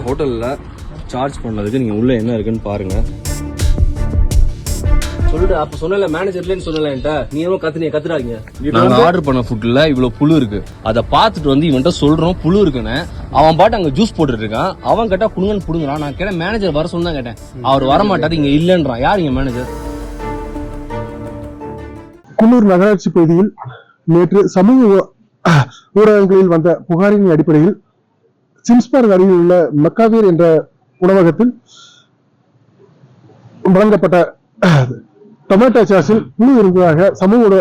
ஹோட்டலில் சார்ஜ் பண்ணதுக்கு நீங்கள் உள்ளே என்ன இருக்குன்னு பாருங்க. சொல்லிட்டு அப்ப சொன்னல மேனேஜர்லன்னு சொல்லல என்கிட்ட நீ ஏதோ கத்துறாங்க. நாங்க ஆர்டர் பண்ண ஃபுட்ல இவ்வளவு புழு இருக்கு, அதை பார்த்துட்டு வந்து இவன்ட்ட சொல்றோம் புழு இருக்குன்னு. அவன் பாட்டு அங்க ஜூஸ் போட்டுட்டு இருக்கான். அவன் கேட்டா புடுங்கன்னு புடுங்குறான். நான் கேட்டேன் மேனேஜர் வர சொன்னா கேட்டேன், அவர் வர மாட்டாரு இங்க இல்லன்றான். யார் இங்க மேனேஜர்? குன்னூர் நகராட்சி பகுதியில் நேற்று சமூக ஊடகங்களில் வந்த புகாரின் அடிப்படையில் சிம்ஸ்பார்க் அருகில் உள்ள மெக்காவீர் என்ற உணவகத்தில் வழங்கப்பட்ட டொமேட்டோ சாஸில் புழு இருந்ததாக சமூக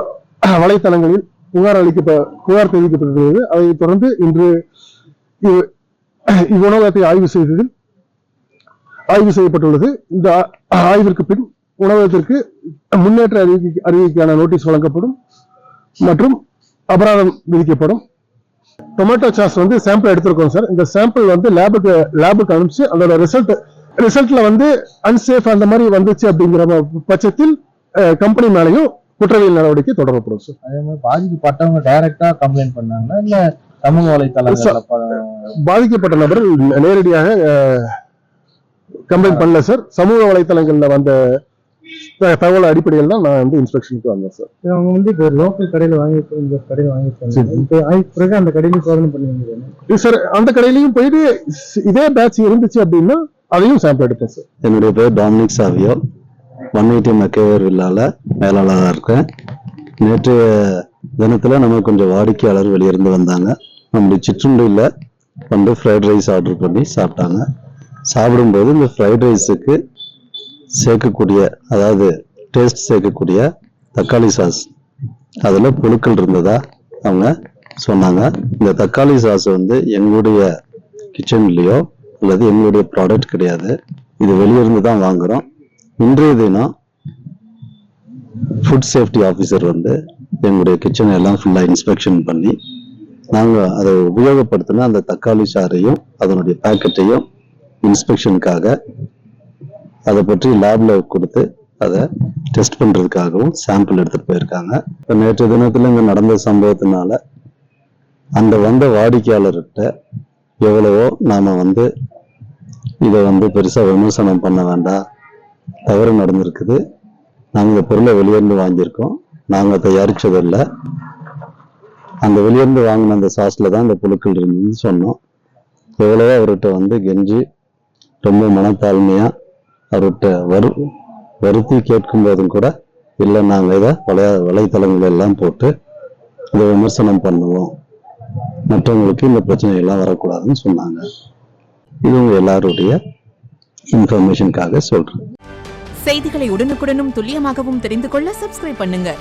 வலைத்தளங்களில் புகார் தெரிவிக்கப்பட்டுள்ளது. அதைத் தொடர்ந்து இன்று இவ்வுணவகத்தை ஆய்வு செய்யப்பட்டுள்ளது. இந்த ஆய்விற்கு பின் உணவகத்திற்கு முன்னேற்ற அறிவிக்கைக்கான நோட்டீஸ் வழங்கப்படும் மற்றும் அபராதம் விதிக்கப்படும். டொமேட்டோ சாஸ் சாம்பிள் எடுத்திருக்கோம் சார். இந்த சாம்பிள் லேபுக்கு அனுப்பிச்சு அதோட ரிசல்ட்ல அன்சேஃப் அந்த மாதிரி வந்துச்சு அப்படிங்கிற பட்சத்தில் கம்பெனி மேலையும் குற்றவியல் நடவடிக்கை தொடரப்படும் சார். அதே மாதிரி பாதிக்கப்பட்டவங்க டைரக்டா கம்ப்ளைண்ட் பண்ணாங்களா இல்ல சமூக வலைத்தளங்கள்? பாதிக்கப்பட்ட நபர் நேரடியாக கம்ப்ளைண்ட் பண்ணல சார். சமூக வலைத்தளங்கள்ல வந்த தகவல் அடிப்படையில் தான் நான் இன்ஸ்பெக்ஷனுக்கு வந்தேன் சார். அவங்க இப்போ லோக்கல் கடையில் வாங்கிட்டு அந்த கடையிலும் சோதனை பண்ணுவீங்க சார். அந்த கடையிலையும் போயிட்டு இதே பேட்ச் இருந்துச்சு அப்படின்னா அதையும் சாம்பிள் எடுப்பேன் சார். என்னுடைய பேர் டாமினிக் சாவியோ, 180 மெக்கேவர் வில்லால மேலாளராக இருக்கேன். நேற்றைய தினத்துல நம்ம கொஞ்சம் வாடிக்கையாளர் வெளியிருந்து வந்தாங்க. நம்முடைய சிற்றுண்டியில் ஃப்ரைட் ரைஸ் ஆர்டர் பண்ணி சாப்பிட்டாங்க. சாப்பிடும்போது இந்த ஃப்ரைட் ரைஸுக்கு சேர்க்கக்கூடிய, அதாவது டேஸ்ட் சேர்க்கக்கூடிய தக்காளி சாஸ் அதில் புழுக்கள் இருந்ததா அவங்க சொன்னாங்க. இந்த தக்காளி சாஸ் எங்களுடைய கிச்சன்லேயோ அல்லது எங்களுடைய ப்ராடக்ட் கிடையாது, இது வெளியிருந்து தான் வாங்குறோம். இன்றைய தினம் ஃபுட் சேஃப்டி ஆஃபீஸர் எங்களுடைய கிச்சனை எல்லாம் ஃபுல்லாக இன்ஸ்பெக்ஷன் பண்ணி நாங்கள் அதை உபயோகப்படுத்தின அந்த தக்காளி சாறையும் அதனுடைய பேக்கெட்டையும் இன்ஸ்பெக்ஷனுக்காக அதை பற்றி லேப்ல கொடுத்து அதை டெஸ்ட் பண்றதுக்காகவும் சாம்பிள் எடுத்துட்டு போயிருக்காங்க. இப்போ நேற்று தினத்துல இங்க நடந்த சம்பவத்தினால அந்த வந்த வாடிக்கையாளர்கிட்ட எவ்வளவோ நாம இதை பெருசா விமர்சனம் பண்ண வேண்டாம், தவறு நடந்திருக்குது, நாங்க இந்த பொருளை வெளியிருந்து வாங்கியிருக்கோம், நாங்க தயாரிச்சதில்லை, அந்த வெளியிருந்து வாங்கின அந்த சாஸ்ல தான் இந்த புழுக்கள் இருந்ததுன்னு சொன்னோம். எவ்வளவோ அவர்கிட்ட கெஞ்சி ரொம்ப மனத்தாழ்மையா அவர்கிட்ட வருத்தி கேட்கும் போதும் கூட இல்லை, நாங்கள் இதை வலைத்தளங்கள் எல்லாம் போட்டு இதை விமர்சனம் பண்ணுவோம், மற்றவங்களுக்கு இந்த பிரச்சனை எல்லாம் வரக்கூடாதுன்னு சொன்னாங்க. இது உங்க எல்லாருடைய இன்ஃபர்மேஷனுக்காக சொல்றேன். செய்திகளை உடனுக்குடனும் துல்லியமாகவும் தெரிந்து கொள்ள சப்ஸ்கிரைப் பண்ணுங்க.